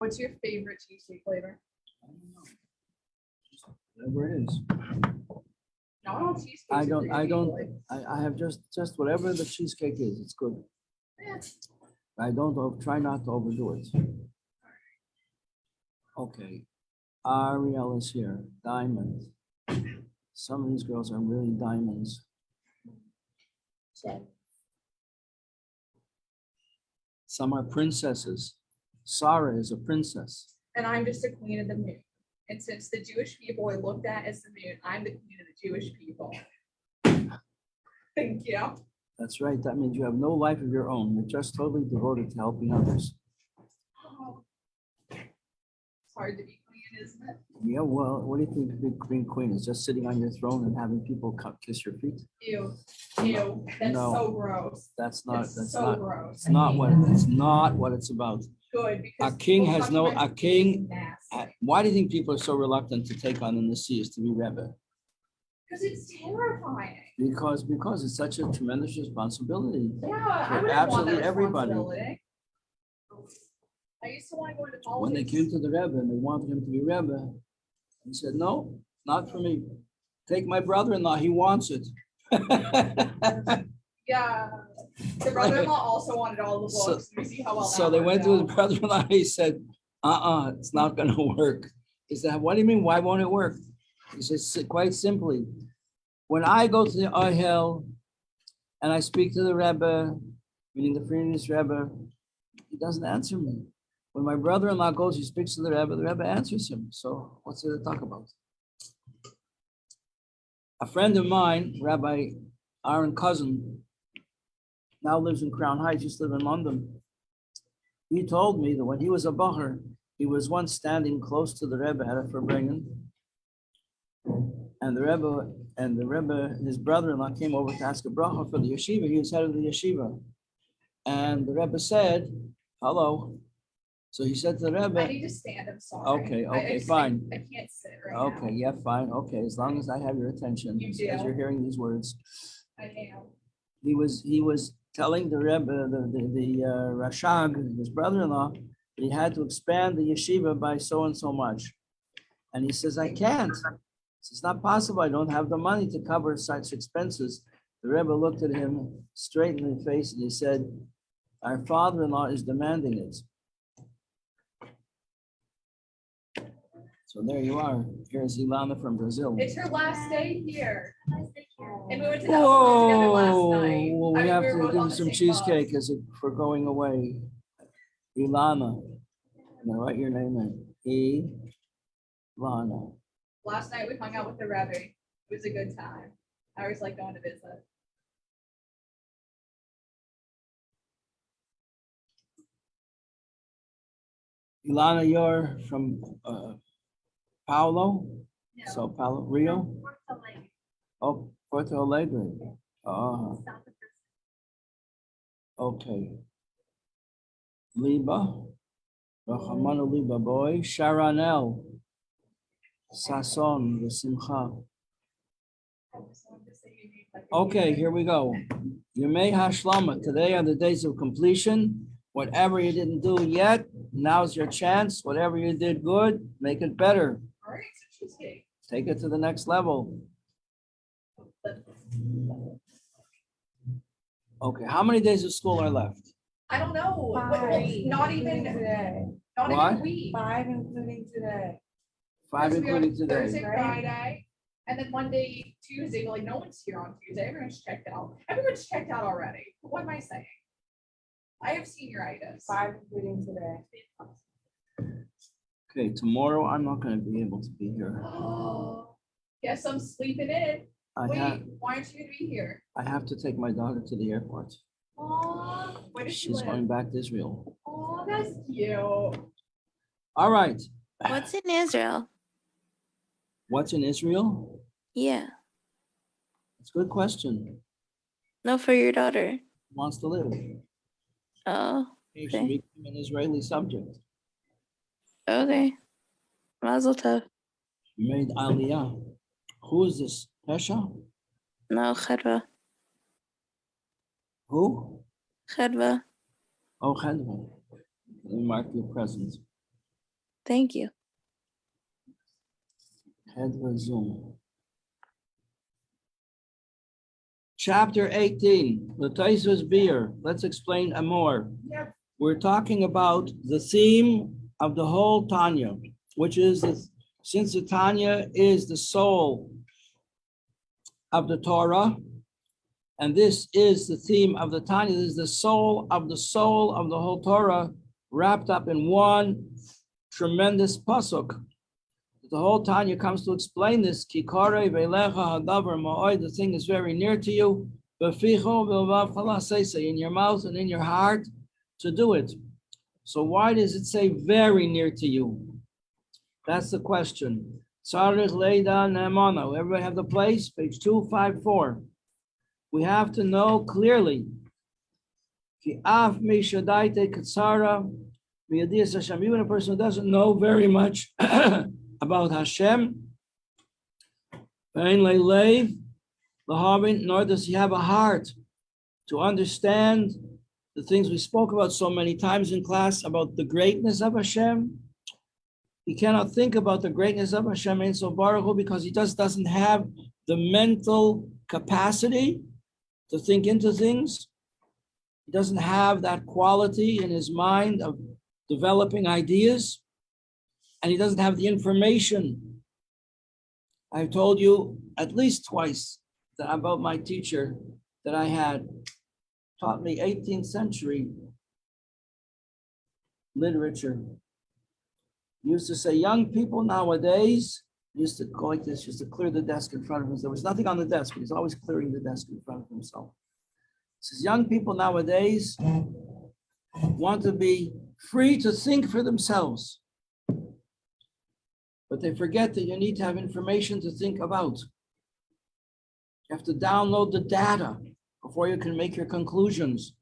What's your favorite cheesecake flavor? I don't know. Whatever it is. Not all cheesecakes. I are don't, created equally. I have just whatever the cheesecake is, it's good. Yeah. I don't, try not to overdo it. Okay, Ariel is here, diamond. Some of these girls are really diamonds. Some are princesses. Sarah is a princess. And I'm just a queen of the moon. And since the Jewish people are looked at as the moon, I'm the queen of the Jewish people. Thank you. That's right, that means you have no life of your own. You're just totally devoted to helping others. Oh. It's hard to be queen, isn't it? Yeah, well, what do you think the big queen is? Just sitting on your throne and having people kiss your feet? Ew. Ew. That's No. so gross. That's not, It's that's so not, gross. it's not what it's about. Good. Because A king people has touching no, my a feet king, is nasty. why do you think people are so reluctant to take on in the seas to be Rebbe? Because it's terrifying. Because it's such a tremendous responsibility. Yeah, I For wouldn't want absolutely that everybody. responsibility. I used to want to go into politics. When they came to the Rebbe and they wanted him to be Rebbe, he said, no, not for me. Take my brother-in-law, he wants it. Yeah, the brother-in-law also wanted all the So- books. We see how well So that they worked went to his out. brother-in-law, he said, it's not gonna work. He said, what do you mean, why won't it work? He says, quite simply, when I go to the Ohel and I speak to the Rebbe, meaning the previous Rebbe, he doesn't answer me. When my brother-in-law goes, he speaks to the Rebbe answers him. So what's there to talk about? A friend of mine, Rabbi Aaron Cousin, now lives in Crown Heights, used to live in London. He told me that when he was a bacher, he was once standing close to the Rebbe at a Farbrengen, and the Rebbe, his brother-in-law, came over to ask a bracha for the yeshiva. He was head of the yeshiva, and the Rebbe said, "Hello." So he said to the I Rebbe, need to stand, I'm sorry. Okay, I okay, just fine. I can't sit right now. "Okay, yeah, fine, okay, as long as I have your attention, You as do. you're hearing these words." I am. He was telling the Rebbe, the Rashag, his brother-in-law, that he had to expand the yeshiva by so and so much. And he says, I can't. It's not possible. I don't have the money to cover such expenses. The Rebbe looked at him straight in the face and he said, our father-in-law is demanding it. So there you are. Here's Ilana from Brazil. It's her last day here. And we went to the Elsinore together last night. Well, we I mean, have were to both give on you the some same cheesecake bus. for going away. Ilana. I'm gonna write your name in. Ilana. Last night we hung out with the Rebbe. It was a good time. I always like going to visit. Ilana, you're from Paulo? No. Sao Paulo, Rio? Oh, Porto Alegre. Oh, okay. Liba, Rachamana Liba boy, Sharanel, Sason, V'Simcha. Okay, here we go. Yemei Hashlama. Today are the days of completion. Whatever you didn't do yet, now's your chance. Whatever you did good, make it better. All right, so cheesecake. Take it to the next level. Okay, how many days of school are left? I don't know. Not even today. Not What? even a week. 5 including today. 5 Because we have including today. Thursday, Friday, and then Monday, Tuesday. But like no one's here on Tuesday. Everyone's checked out. Everyone's checked out already. What am I saying? I have senioritis. 5 including today. Okay, tomorrow I'm not gonna be able to be here. Oh, guess I'm sleeping in. Wait, why aren't you gonna be here? I have to take my daughter to the airport. Oh, where does she She's live? going back to Israel. Oh, that's cute. All right. What's in Israel? What's in Israel? Yeah. It's a good question. No, for your daughter. Who wants to live? Oh, She should okay. become an Israeli subject. Okay. Mazel tov. You made Aliyah. Who is this? Pesha? No, Chedva. Who? Chedva. Oh, Chedva. Let me mark your presence. Thank you. Head resume. Chapter 18, the Taisus beer. Let's explain more. Yep. We're talking about the theme of the whole Tanya, which is since the Tanya is the soul of the Torah, and this is the theme of the Tanya, this is the soul of the whole Torah wrapped up in one tremendous pasuk. The whole Tanya comes to explain this. Kikare velecha hadavar ma'od. The thing is very near to you. Beficho v'vav chalasei, in your mouth and in your heart to do it. So why does it say very near to you? That's the question. Tzarich leida ne'emana. Everybody have the place? Page 254. We have to know clearly. Ki af mi shadaite katsara v'yadiyas Hashem. Even a person who doesn't know very much about Hashem, nor does he have a heart to understand the things we spoke about so many times in class about the greatness of Hashem. He cannot think about the greatness of Hashem in so Baruch Hu because he just doesn't have the mental capacity to think into things. He doesn't have that quality in his mind of developing ideas. And he doesn't have the information. I've told you at least twice that about my teacher that I had taught me 18th century literature. He used to say, young people nowadays, used to go like this, used to clear the desk in front of him. There was nothing on the desk, but he's always clearing the desk in front of himself. He says, young people nowadays want to be free to think for themselves. But they forget that you need to have information to think about. You have to download the data before you can make your conclusions.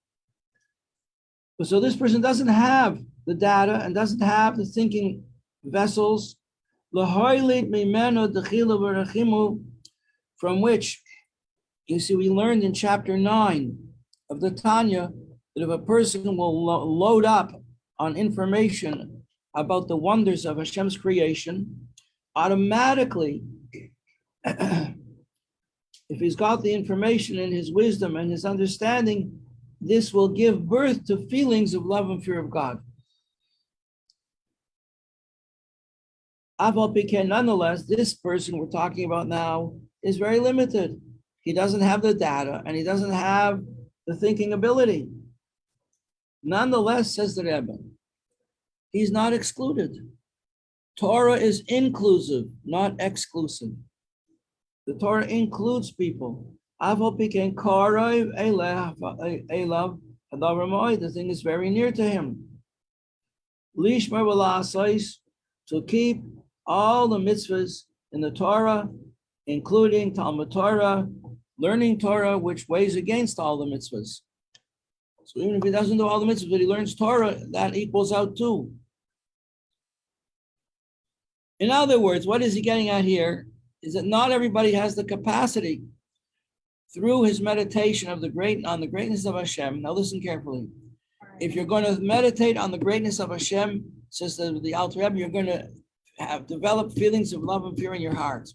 So this person doesn't have the data and doesn't have the thinking vessels, from which, you see, we learned in chapter 9 of the Tanya that if a person will load up on information about the wonders of Hashem's creation, automatically, if he's got the information in his wisdom and his understanding, this will give birth to feelings of love and fear of God. Nonetheless, this person we're talking about now is very limited. He doesn't have the data and he doesn't have the thinking ability. Nonetheless, says the Rebbe, he's not excluded. Torah is inclusive, not exclusive. The Torah includes people. The thing is very near to him. To keep all the mitzvahs in the Torah, including Talmud Torah, learning Torah, which weighs against all the mitzvahs. So even if he doesn't do all the mitzvahs, but he learns Torah, that equals out too. In other words, what is he getting at here is that not everybody has the capacity through his meditation of on the greatness of Hashem. Now listen carefully. If you're going to meditate on the greatness of Hashem, says the Alter Rebbe, you're going to have developed feelings of love and fear in your heart.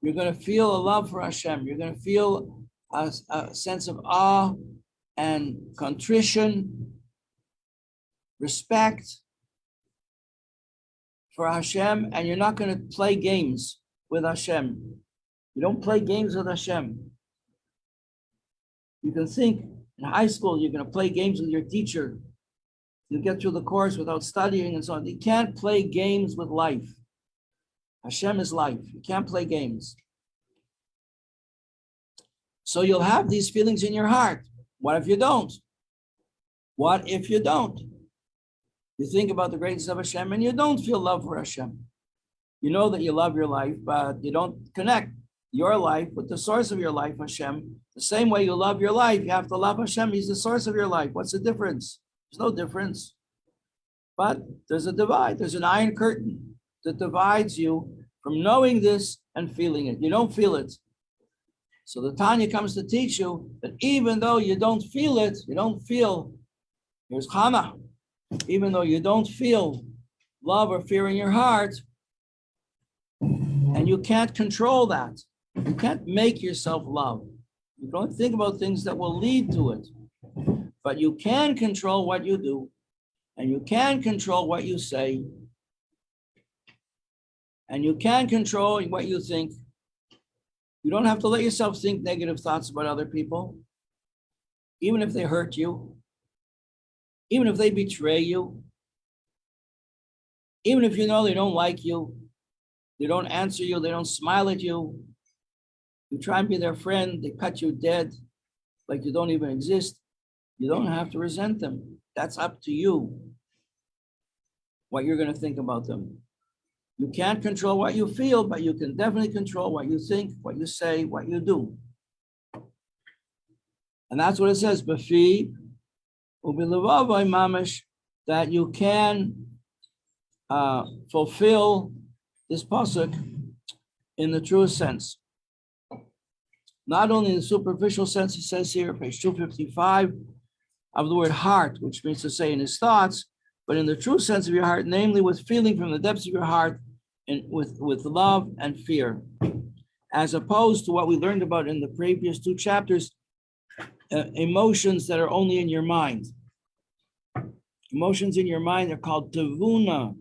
You're going to feel a love for Hashem. You're going to feel a sense of awe and contrition, respect for Hashem, and you're not going to play games with Hashem. You don't play games with Hashem. You can think in high school you're going to play games with your teacher. You get through the course without studying and so on. You can't play games with life. Hashem is life. You can't play games. So you'll have these feelings in your heart. What if you don't? What if you don't? You think about the greatness of Hashem and you don't feel love for Hashem. You know that you love your life, but you don't connect your life with the source of your life, Hashem. The same way you love your life, you have to love Hashem. He's the source of your life. What's the difference? There's no difference. But there's a divide. There's an iron curtain that divides you from knowing this and feeling it. You don't feel it. So the Tanya comes to teach you that even though you don't feel it, you don't feel, here's Chana, even though you don't feel love or fear in your heart, and you can't control that. You can't make yourself love. You don't think about things that will lead to it, but you can control what you do, and you can control what you say, and you can control what you think. You don't have to let yourself think negative thoughts about other people, even if they hurt you, even if they betray you, even if you know they don't like you, they don't answer you, they don't smile at you. You try and be their friend, they cut you dead like you don't even exist. You don't have to resent them. That's up to you, what you're going to think about them. You can't control what you feel, but you can definitely control what you think, what you say, what you do. And that's what it says, Bafi, ubilevavai mamish, that you can fulfill this pasuk in the truest sense. Not only in the superficial sense, it says here, page 255, of the word heart, which means to say in his thoughts, but in the true sense of your heart, namely with feeling from the depths of your heart, and with love and fear, as opposed to what we learned about in the previous two chapters, emotions that are only in your mind. Emotions in your mind are called tavuna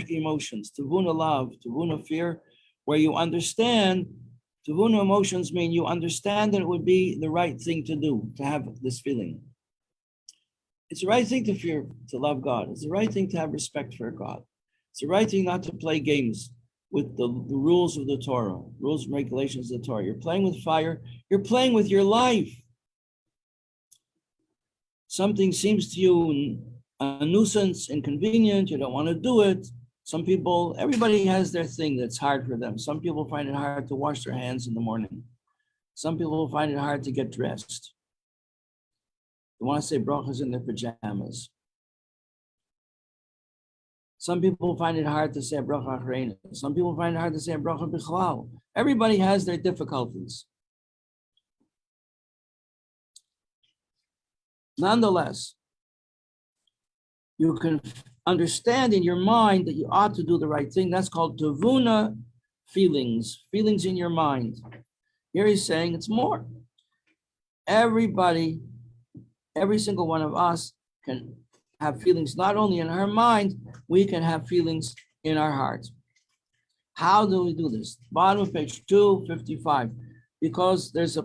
emotions, tavuna love, tavuna fear, where you understand. Tavuna emotions mean you understand that it would be the right thing to do, to have this feeling. It's the right thing to fear, to love God. It's the right thing to have respect for God. It's the right thing not to play games with the rules of the Torah, rules and regulations of the Torah. You're playing with fire. You're playing with your life. Something seems to you a nuisance, inconvenient. You don't want to do it. Some people, everybody has their thing that's hard for them. Some people find it hard to wash their hands in the morning. Some people find it hard to get dressed. They want to say brachas in their pajamas. Some people find it hard to say bracha achrayna. Some people find it hard to say bracha bichlal. Everybody has their difficulties. Nonetheless, you can understand in your mind that you ought to do the right thing. That's called tavuna feelings in your mind. Here he's saying it's more. Everybody, every single one of us can have feelings not only in our mind, we can have feelings in our heart. How do we do this? Bottom of page 255. Because there's a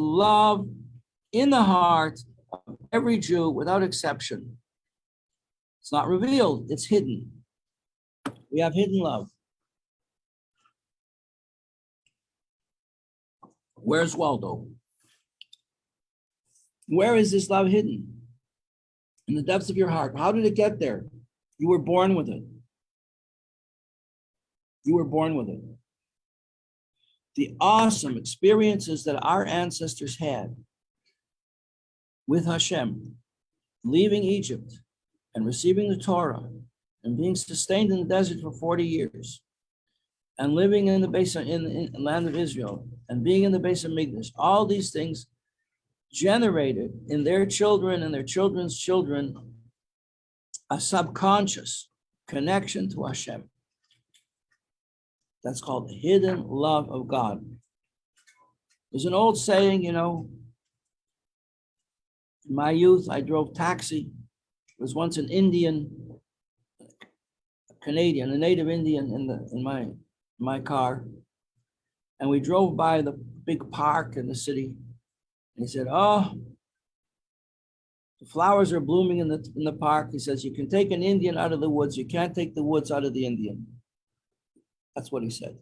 love in the heart of every Jew without exception. It's not revealed, it's hidden. We have hidden love. Where's Waldo? Where is this love hidden? In the depths of your heart. How did it get there? You were born with it. You were born with it. The awesome experiences that our ancestors had with Hashem, leaving Egypt and receiving the Torah and being sustained in the desert for 40 years and living in the base in the land of Israel and being in the base of Mikdash, all these things generated in their children and their children's children a subconscious connection to Hashem. That's called the hidden love of God. There's an old saying, in my youth, I drove taxi. There was once an Indian, a Canadian, a native Indian in my car. And we drove by the big park in the city. And he said, "Oh, the flowers are blooming in the park." He says, "You can take an Indian out of the woods. You can't take the woods out of the Indian." That's what he said.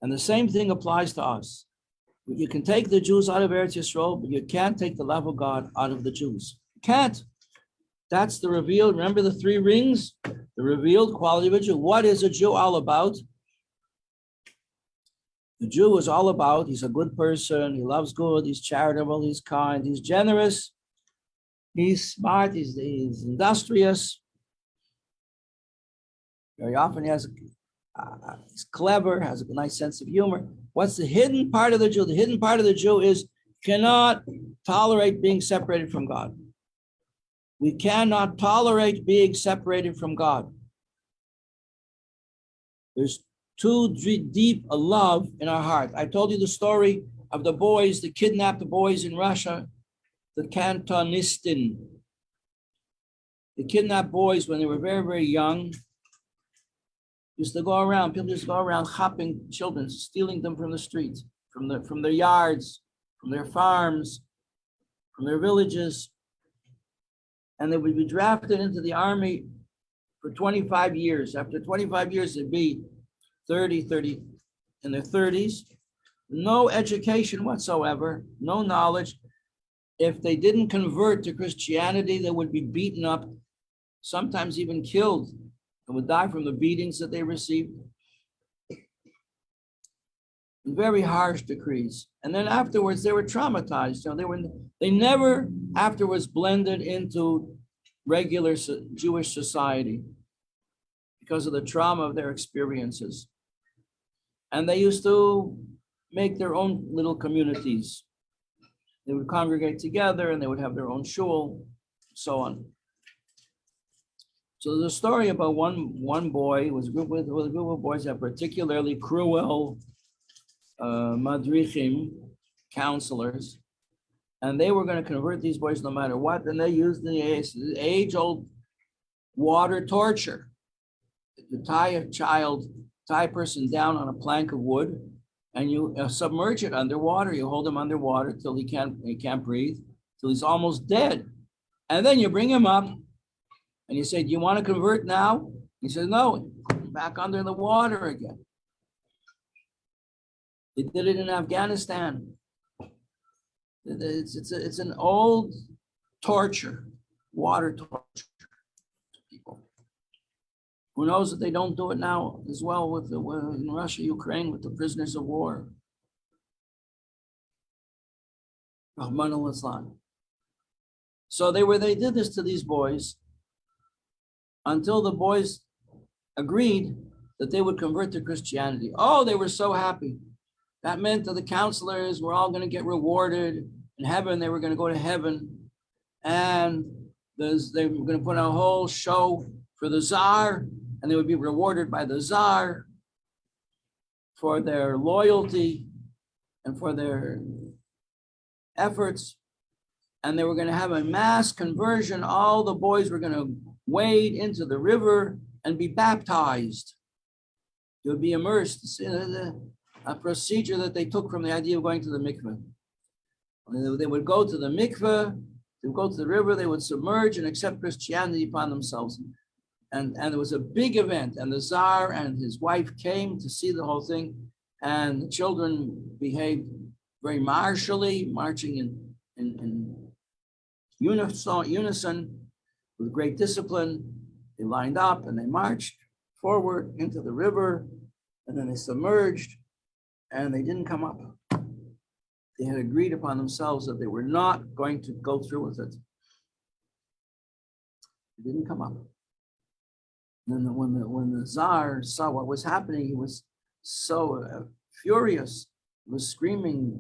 And the same thing applies to us. You can take the Jews out of Eretz Yisrael, but you can't take the love of God out of the Jews. You can't. That's the revealed, remember the three rings? The revealed quality of a Jew. What is a Jew all about? The Jew is all about, he's a good person, he loves good, he's charitable, he's kind, he's generous, he's smart, he's industrious. Very often he's clever, has a nice sense of humor. What's the hidden part of the Jew? The hidden part of the Jew is cannot tolerate being separated from God. We cannot tolerate being separated from God. There's too deep a love in our heart. I told you the story of the boys that kidnapped the boys in Russia, the Cantonisten. They kidnapped boys when they were very, very young. Used to go around, people used to go around hopping children, stealing them from the streets, from their yards, from their farms, from their villages. And they would be drafted into the army for 25 years. After 25 years, they'd be 30 in their 30s. No education whatsoever, no knowledge. If they didn't convert to Christianity, they would be beaten up, sometimes even killed, and would die from the beatings that they received. Very harsh decrees. And then afterwards, they were traumatized. You know, they never afterwards blended into regular Jewish society because of the trauma of their experiences. And they used to make their own little communities. They would congregate together and they would have their own shul, so on. So there's a story about one boy, was a group of boys that particularly cruel madrichim, counselors, and they were going to convert these boys no matter what, and they used the age-old water torture. You tie a person down on a plank of wood, and you submerge it underwater. You hold him underwater till he can't breathe, till he's almost dead, and then you bring him up, and you say, "Do you want to convert now?" He says, "No." Back under the water again. They did it in Afghanistan. It's an old torture, water torture to people. Who knows that they don't do it now as well in Russia, Ukraine, with the prisoners of war. Rahman al-Islam. So they did this to these boys until the boys agreed that they would convert to Christianity. Oh, they were so happy. That meant that the counselors were all going to get rewarded in heaven. They were going to go to heaven, and they were going to put on a whole show for the Tsar, and they would be rewarded by the Tsar for their loyalty and for their efforts. And they were going to have a mass conversion. All the boys were going to wade into the river and be baptized. They would be immersed. A procedure that they took from the idea of going to the mikveh. They would go to the mikveh, they would go to the river, they would submerge and accept Christianity upon themselves. And it was a big event, and the Tsar and his wife came to see the whole thing, and the children behaved very martially, marching in unison with great discipline. They lined up and they marched forward into the river, and then they submerged, and they didn't come up. They had agreed upon themselves that they were not going to go through with it. They didn't come up. And then when the Tsar saw what was happening, he was so furious. He was screaming,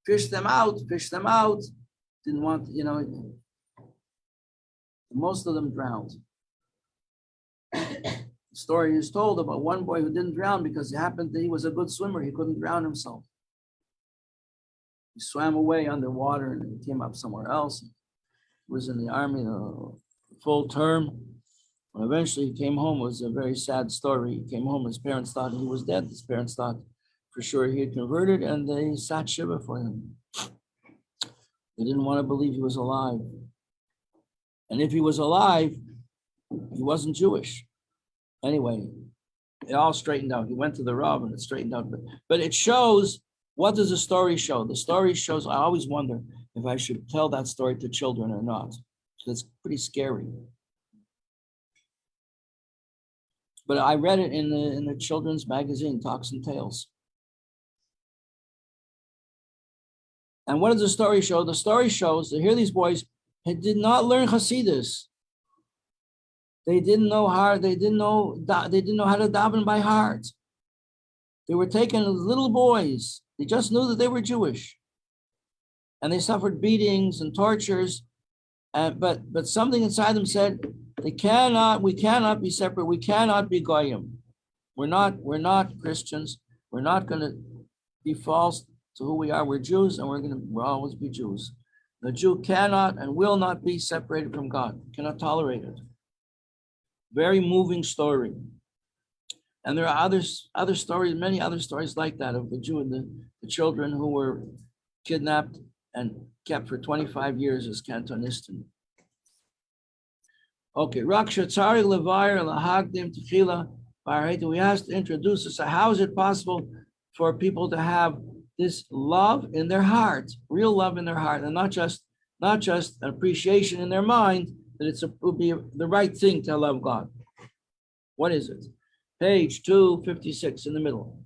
fish them out, fish them out. Didn't want, most of them drowned. The story is told about one boy who didn't drown because it happened that he was a good swimmer. He couldn't drown himself. He swam away underwater and he came up somewhere else. He was in the army full term. When eventually he came home, it was a very sad story. He came home, his parents thought he was dead. His parents thought for sure he had converted, and they sat shiva for him. They didn't want to believe he was alive. And if he was alive, he wasn't Jewish. Anyway, it all straightened out. He went to the Rav and it straightened out. But it shows, what does the story show? The story shows, I always wonder if I should tell that story to children or not. It's pretty scary. But I read it in the children's magazine, Talks and Tales. And what does the story show? The story shows that here these boys did not learn Hasidus. They didn't know how. They didn't know how to daven by heart. They were taken as little boys. They just knew that they were Jewish, and they suffered beatings and tortures. And but something inside them said, we cannot be separate. We cannot be goyim. We're not Christians. We're not going to be false to who we are. We're Jews, and we'll always be Jews. The Jew cannot and will not be separated from God. Cannot tolerate it. Very moving story. And there are other stories, many other stories like that of the Jew and the children who were kidnapped and kept for 25 years as Cantonisten. Okay, Raksha Tzari Levire Lahagdim Techila. We have to introduce us. So how is it possible for people to have this love in their heart, real love in their heart, and not just an appreciation in their mind that it would be the right thing to love God? What is it? Page 256 in the middle.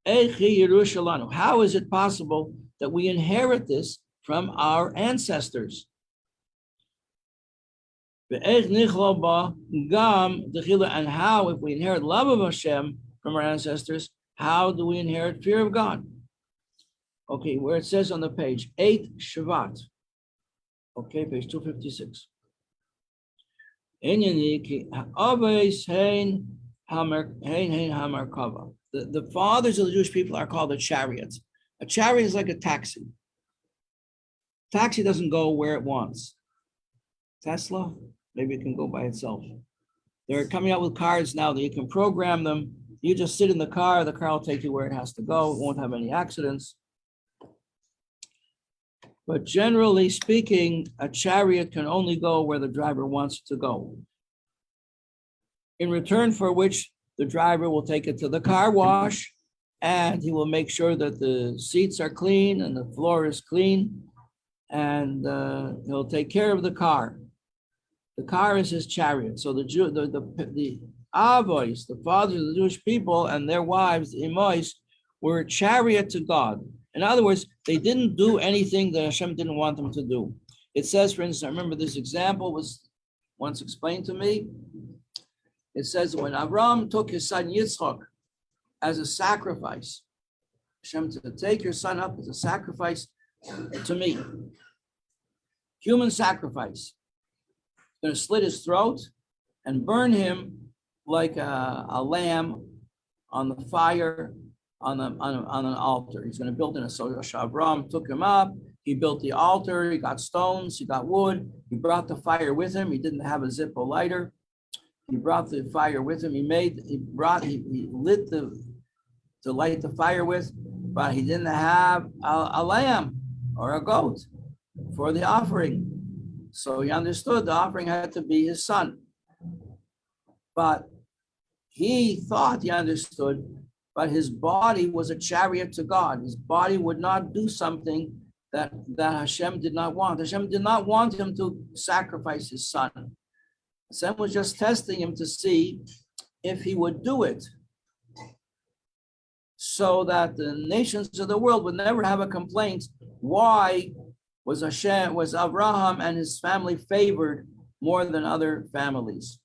How is it possible that we inherit this from our ancestors? And how, if we inherit love of Hashem from our ancestors, how do we inherit fear of God? Okay, where it says on the page, 8 Shavat. Okay, page 256. The fathers of the Jewish people are called a chariot. A chariot is like a taxi. Taxi doesn't go where it wants. Tesla, maybe it can go by itself. They're coming out with cars now that you can program them. You just sit in the car will take you where it has to go. It won't have any accidents. But generally speaking, a chariot can only go where the driver wants to go. In return for which the driver will take it to the car wash, and he will make sure that the seats are clean and the floor is clean, and he'll take care of the car. The car is his chariot. So the Avois, the fathers of the Jewish people, and their wives, the Imois, were a chariot to God. In other words, they didn't do anything that Hashem didn't want them to do. It says, for instance, I remember this example was once explained to me. It says when Avram took his son Yitzchak as a sacrifice, Hashem said, take your son up as a sacrifice to me. Human sacrifice. Going to slit his throat and burn him like a lamb on the fire on an altar. He's going to build in a so Avram took him up. He built the altar. He got stones. He got wood. He brought the fire with him. He didn't have a Zippo lighter. He brought the fire with him. He lit to light the fire with, but he didn't have a lamb or a goat for the offering. So he understood the offering had to be his son. But he thought he understood, but his body was a chariot to God. His body would not do something that Hashem did not want. Hashem did not want him to sacrifice his son. Hashem was just testing him to see if he would do it, so that the nations of the world would never have a complaint. Why was Abraham and his family favored more than other families?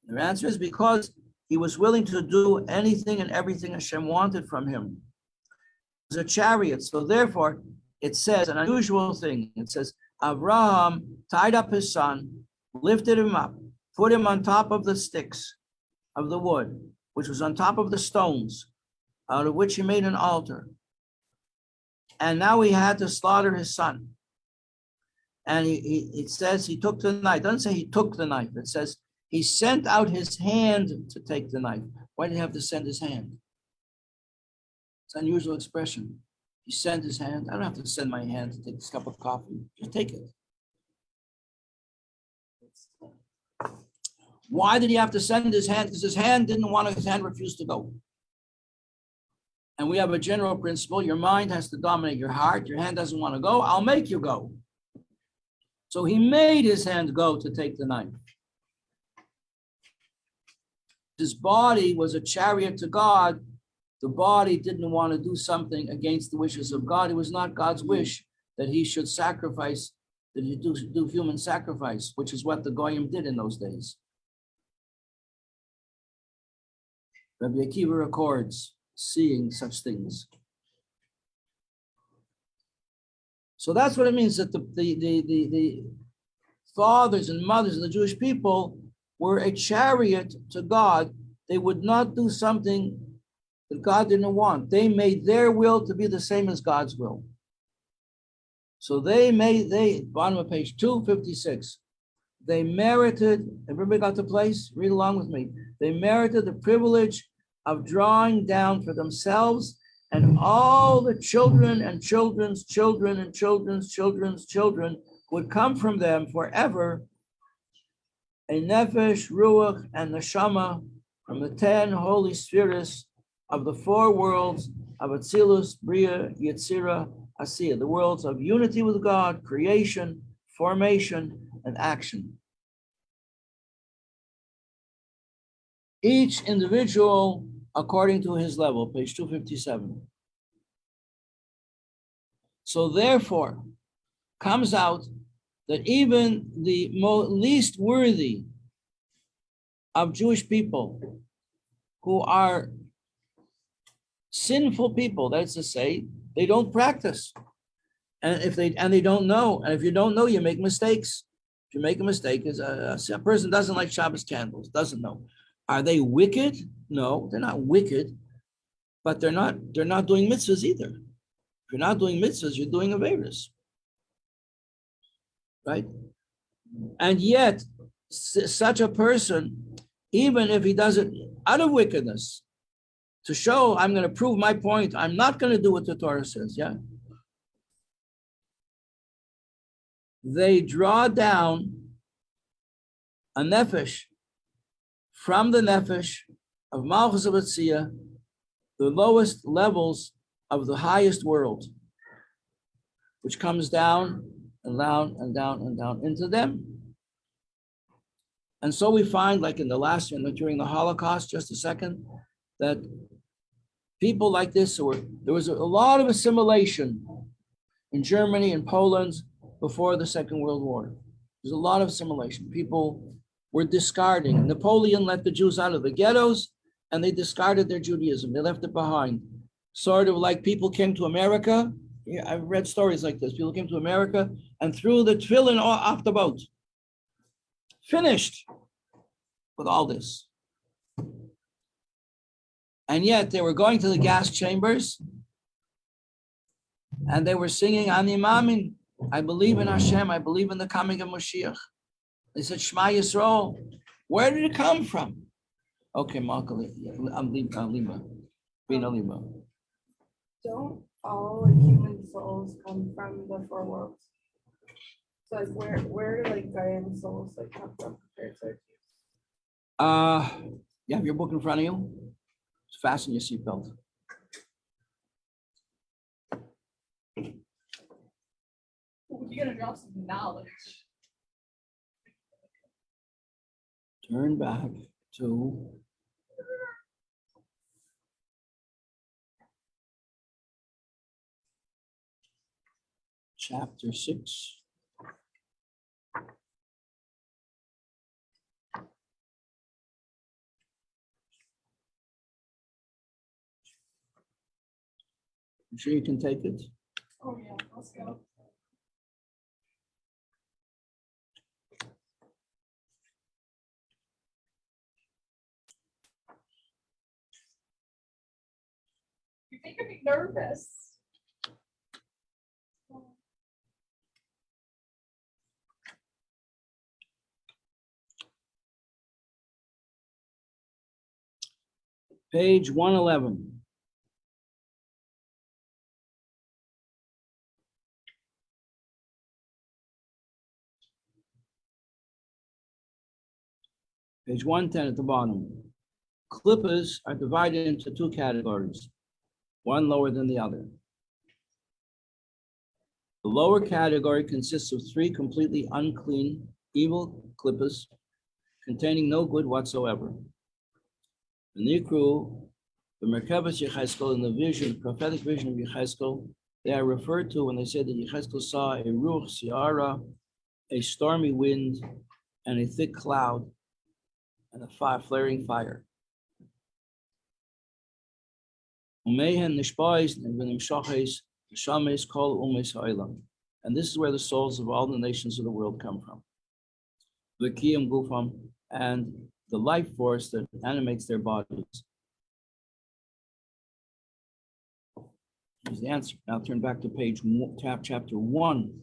The answer is because he was willing to do anything and everything Hashem wanted from him. It was a chariot. So therefore, it says an unusual thing. It says, Abraham tied up his son, lifted him up, put him on top of the sticks of the wood, which was on top of the stones, out of which he made an altar. And now he had to slaughter his son. And it says he took the knife. It doesn't say he took the knife. It says he sent out his hand to take the knife. Why did he have to send his hand? It's an unusual expression. He sent his hand. I don't have to send my hand to take this cup of coffee. Just take it. Why did he have to send his hand? Because his hand didn't want to, his hand refused to go. And we have a general principle. Your mind has to dominate your heart. Your hand doesn't want to go. I'll make you go. So he made his hand go to take the knife. His body was a chariot to God. The body didn't want to do something against the wishes of God. It was not God's wish that he should sacrifice, that he do human sacrifice, which is what the Goyim did in those days. Rabbi Akiva records seeing such things. So that's what it means that the fathers and mothers of the Jewish people were a chariot to God. They would not do something that God didn't want. They made their will to be the same as God's will. So bottom of page 256, they merited, everybody got the place? Read along with me. They merited the privilege of drawing down for themselves and all the children and children's children and children's children's children would come from them forever, a nefesh, ruach, and neshama from the 10 holy spheres of the 4 worlds of Atzilus, Bria, Yetzira, Asiya, the worlds of unity with God, creation, formation, and action. Each individual according to his level, page 257. So therefore, comes out that even the least worthy of Jewish people who are sinful people, that's to say, they don't practice. And if they don't know, and if you don't know, you make mistakes. If you make a mistake, a person doesn't like Shabbos candles, doesn't know. Are they wicked? No, they're not wicked, but they're not doing mitzvahs either. If you're not doing mitzvahs, you're doing averos. Right? And yet, such a person, even if he does it out of wickedness, to show I'm going to prove my point, I'm not going to do what the Torah says, yeah? They draw down a nefesh from the nefesh of Malchus of Atzia, the lowest levels of the highest world, which comes down and down and down and down into them. And so we find, like in the last year, during the Holocaust, just a second, that people like this, there was a lot of assimilation in Germany and Poland before the Second World War. There's a lot of assimilation. People were discarding. Napoleon let the Jews out of the ghettos and they discarded their Judaism. They left it behind. Sort of like people came to America. Yeah, I've read stories like this. People came to America and threw the tefillin off the boat. Finished with all this. And yet they were going to the gas chambers and they were singing Ani Mamin. I believe in Hashem. I believe in the coming of Mashiach. They said, Shema Yisrael. Where did it come from? Okay, Malka, I'm Lima. Bina Lima. Don't all human souls come from the 4 worlds? So like where do like Gaian souls like come from compared to You have your book in front of you? Just fasten your seatbelt. You're gonna drop some knowledge. Turn back to chapter 6. You sure you can take it? Oh yeah, let's go. You think I'd be nervous? Page 111. Page 110 at the bottom. Clippers are divided into 2 categories, one lower than the other. The lower category consists of 3 completely unclean, evil clippers containing no good whatsoever. The Nikru, the Merkavas Yecheskel, in the vision, prophetic vision of Yecheskel, they are referred to when they say that Yecheskel saw a ruach siara, a stormy wind, and a thick cloud, and a flaring fire. And this is where the souls of all the nations of the world come from. the Kiyam Gufam, and the life force that animates their bodies. Here's the answer. Now turn back to chapter 1.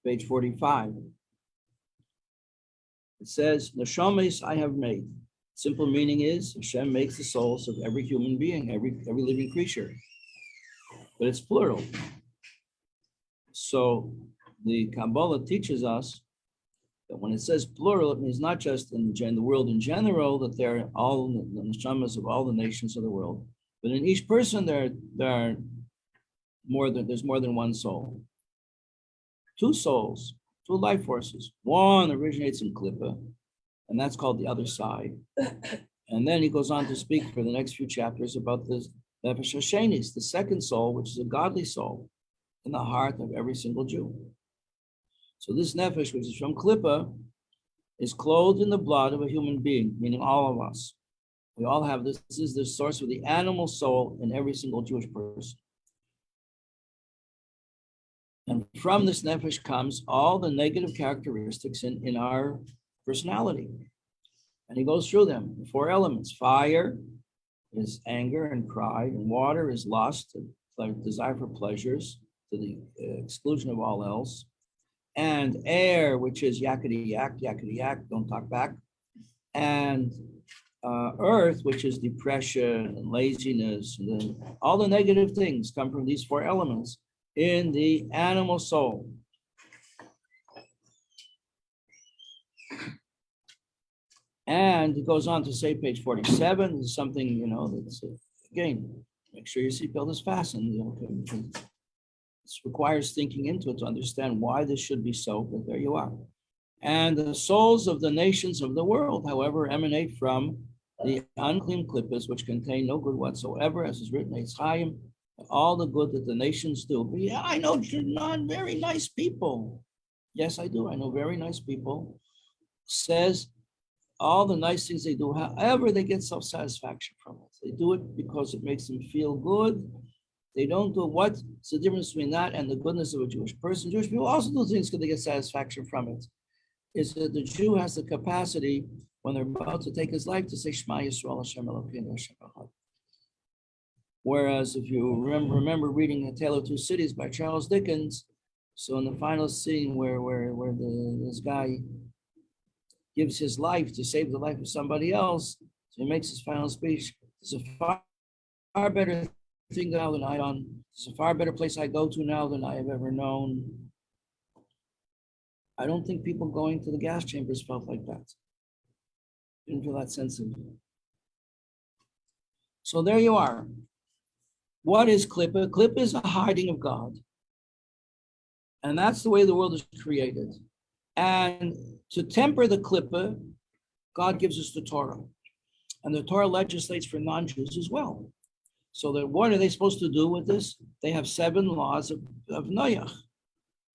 Page 45. It says, Neshamas I have made. Simple meaning is Hashem makes the souls of every human being, every living creature. But it's plural. So the Kabbalah teaches us that when it says plural, it means not just in the world in general, that they're all the neshamas of all the nations of the world, but in each person there's more than one soul. Two souls, two life forces. One originates in Klippa, and that's called the other side. And then he goes on to speak for the next few chapters about the Nefesh Hashenis, the second soul, which is a godly soul in the heart of every single Jew. So this Nefesh, which is from Klippa, is clothed in the blood of a human being, meaning all of us. We all have this. This is the source of the animal soul in every single Jewish person. And from this Nefesh comes all the negative characteristics in our personality. And he goes through them, the 4 elements. Fire is anger and pride, and water is lust, desire for pleasures, to the exclusion of all else. And air, which is yakety yak, don't talk back. And earth, which is depression and laziness, and then all the negative things come from these 4 elements in the animal soul. And it goes on to say, page 47, this is something, that's, again, make sure your seatbelt is fastened. This requires thinking into it to understand why this should be so, but there you are. And the souls of the nations of the world, however, emanate from the unclean klippas, which contain no good whatsoever, as is written, Eitz Chaim, all the good that the nations do. But yeah, I know not very nice people. Yes, I do. I know very nice people. Says all the nice things they do, however, they get self-satisfaction from it. They do it because it makes them feel good. They don't do what's the difference between that and the goodness of a Jewish person. Jewish people also do things because they get satisfaction from it. Is that the Jew has the capacity when they're about to take his life to say Shema Yisrael Hashem Elokeinu Hashem Echad. Whereas if you remember reading A Tale of Two Cities by Charles Dickens, so in the final scene where this guy gives his life to save the life of somebody else, so he makes his final speech. It's a far better thing now than I done. It's a far better place I go to now than I have ever known. I don't think people going to the gas chambers felt like that. Didn't feel that sense of. So there you are. What is Klippa? Klippa is a hiding of God. And that's the way the world is created. And to temper the Klippa, God gives us the Torah. And the Torah legislates for non-Jews as well. So that what are they supposed to do with this? They have 7 laws of Noach,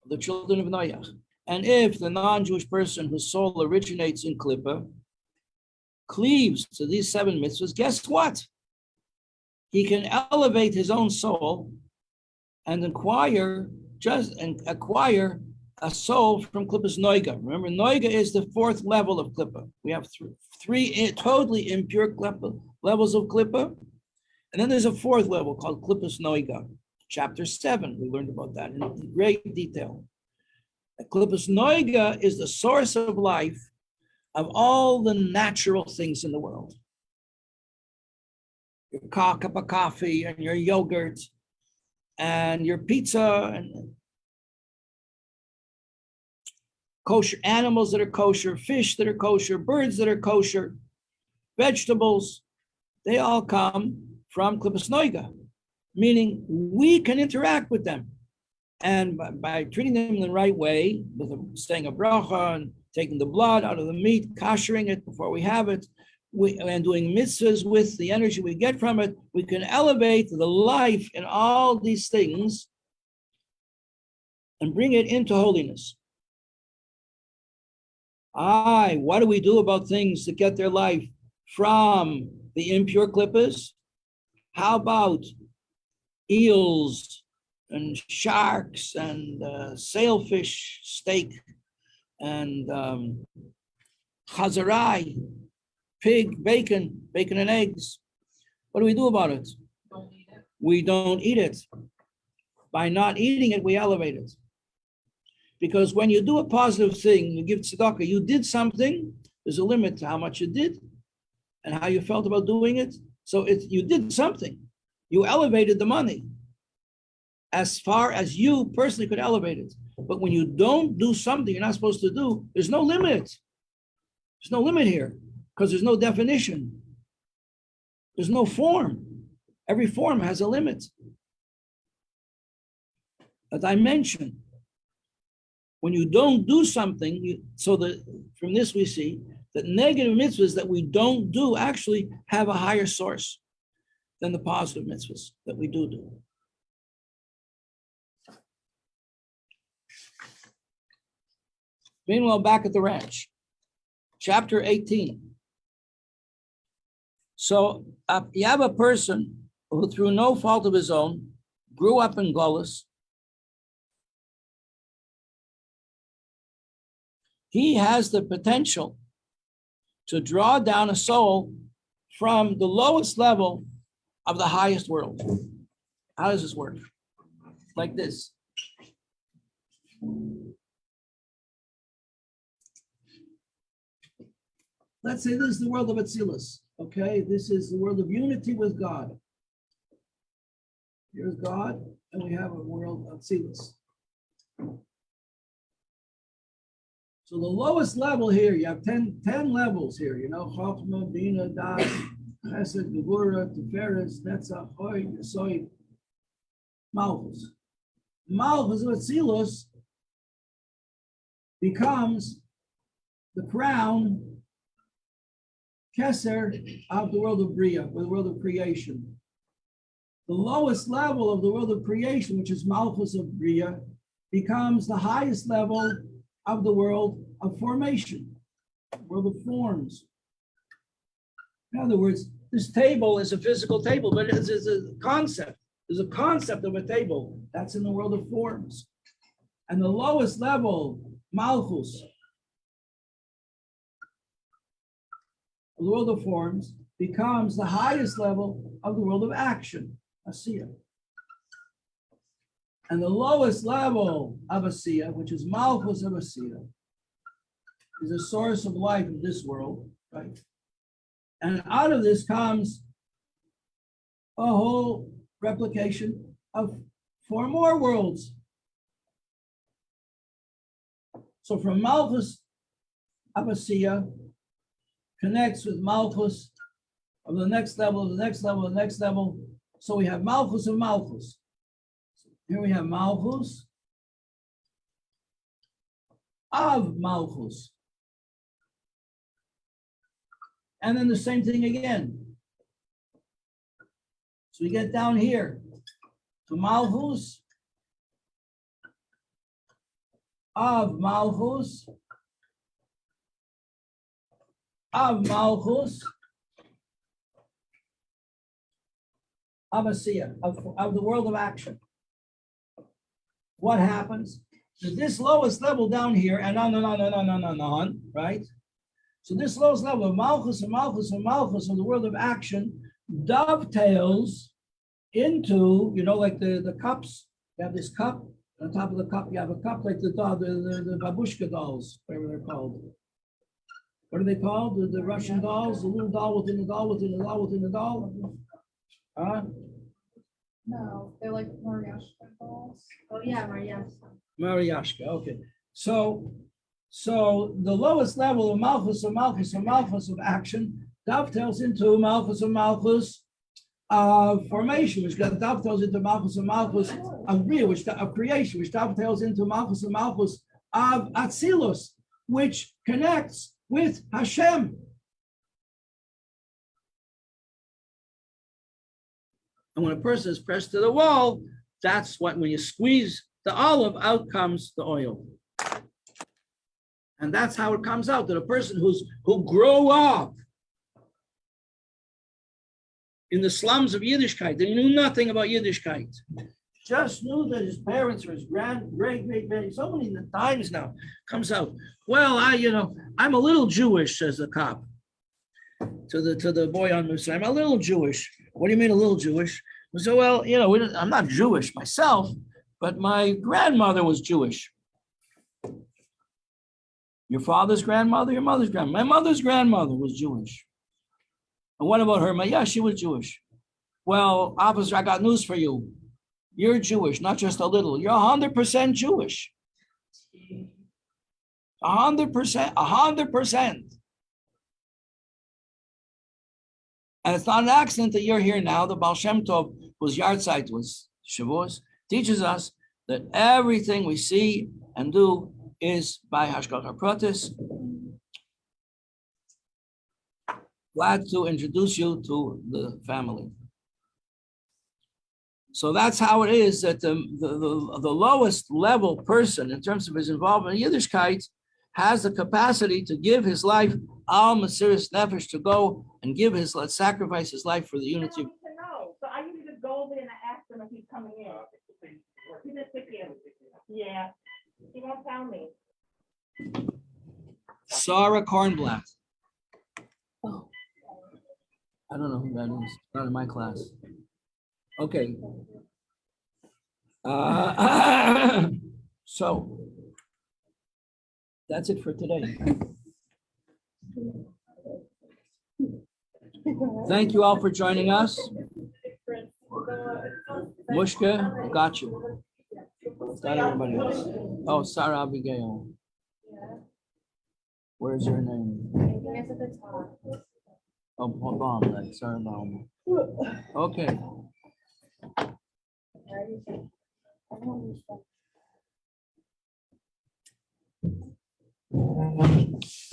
the children of Noach. And if the non-Jewish person whose soul originates in Klippa cleaves to these 7 mitzvahs, guess what? He can elevate his own soul and acquire a soul from Klippa's Noiga. Remember, Noiga is the 4th level of Klippa. We have three totally impure levels of Klippa. And then there's a 4th level called Klippa's Noiga. Chapter 7, we learned about that in great detail. Klippa's Noiga is the source of life of all the natural things in the world. Your cup of coffee and your yogurt and your pizza and kosher animals that are kosher, fish that are kosher, birds that are kosher, vegetables, they all come from Klippas Noiga, meaning we can interact with them. And by treating them in the right way, with saying a bracha and taking the blood out of the meat, koshering it before we have it, and doing mitzvahs with the energy we get from it, we can elevate the life in all these things and bring it into holiness. What do we do about things that get their life from the impure clippers? How about eels and sharks and sailfish steak and chazarai, pig, bacon and eggs? What do we do about it? Don't need it. We don't eat it. By not eating it, we elevate it. Because when you do a positive thing, you give tzedakah, you did something, there's a limit to how much you did and how you felt about doing it. So you did something. You elevated the money as far as you personally could elevate it. But when you don't do something you're not supposed to do, there's no limit. There's no limit here because there's no definition. There's no form. Every form has a limit, a dimension. When you don't do something, from this we see that negative mitzvahs that we don't do actually have a higher source than the positive mitzvahs that we do. Meanwhile, back at the ranch, chapter 18. So you have a person who, through no fault of his own, grew up in Golis. He has the potential to draw down a soul from the lowest level of the highest world. How does this work? Like this. Let's say this is the world of Atzilus, okay? This is the world of unity with God. Here's God, and we have a world of Atzilus. So the lowest level here, you have 10 levels here, Chochmah, Bina, Das, Chesed, Gevura, Tiferes, Netzach, Hoy, Yesod, Malchus. Malchus of Atzilus becomes the crown, Keser, of the world of Bria, or the world of creation. The lowest level of the world of creation, which is Malchus of Bria, becomes the highest level of the world of formation, world of forms. In other words, this table is a physical table, but it's a concept. There's a concept of a table that's in the world of forms. And the lowest level, Malchus, of the world of forms, becomes the highest level of the world of action, Asiya. And the lowest level of Asiya, which is Malchus of Asiya, is a source of life in this world, right? And out of this comes a whole replication of 4 more worlds. So from Malchus of Asiya connects with Malchus of the next level, the next level, the next level. So we have Malchus of Malchus. Here we have Malchus of Malchus. And then the same thing again. So we get down here to Malchus of Malchus of Malchus of Asiya, of the world of action. What happens? So this lowest level down here, and on, right? So this lowest level of Malchus and Malchus and Malchus of the world of action dovetails into, like the cups. You have this cup. On top of the cup, you have a cup like the babushka dolls, whatever they're called. What are they called? The Russian dolls, the little doll within the doll within the doll within the doll. Huh? No, they're like Mariashka dolls. Oh yeah, Mariashka. Mariashka, okay. So the lowest level of Malchus of Malchus of Malchus of action dovetails into Malchus of Malchus of formation, which dovetails into Malchus of Malchus of Bria, which of creation, which dovetails into Malchus of Malchus of Atzilus, which connects with Hashem. And when a person is pressed to the wall, that's when you squeeze the olive, out comes the oil. And that's how it comes out, that a person who grew up in the slums of Yiddishkeit. They knew nothing about Yiddishkeit. Just knew that his parents or his great, so many times now comes out. Well, I'm a little Jewish, says the cop to the boy on the side. I'm a little Jewish. What do you mean a little Jewish? So, well, I'm not Jewish myself, but my grandmother was Jewish. Your father's grandmother, your mother's grandmother. My mother's grandmother was Jewish. And what about her? Yeah, she was Jewish. Well, officer, I got news for you. You're Jewish, not just a little. You're 100% Jewish. 100%. And it's not an accident that you're here now. The Baal Shem Tov, whose yahrzeit was Shavuos, teaches us that everything we see and do is by Hashgacha Pratis. Glad to introduce you to the family. So that's how it is that the lowest level person in terms of his involvement in Yiddishkeit has the capacity to give his life al Mesiris Nefesh, to go and sacrifice his life for the unity. So I need to just go over there and ask him if he's coming in. He just sit here. Yeah, he won't tell me. Sarah Kornblatt. Oh, I don't know who that is. Not in my class. Okay. So that's it for today. Thank you all for joining us. Mushka, got you. Got everybody else. Oh, Sarah Abigail. Where's your name? Oh, Baum, like Sarah Baum. Okay.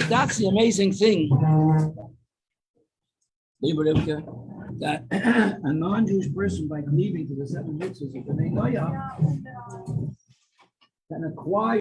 That's the amazing thing, that a non-Jewish person, by cleaving to the 7 mitzvahs of the Bnei Noah, can acquire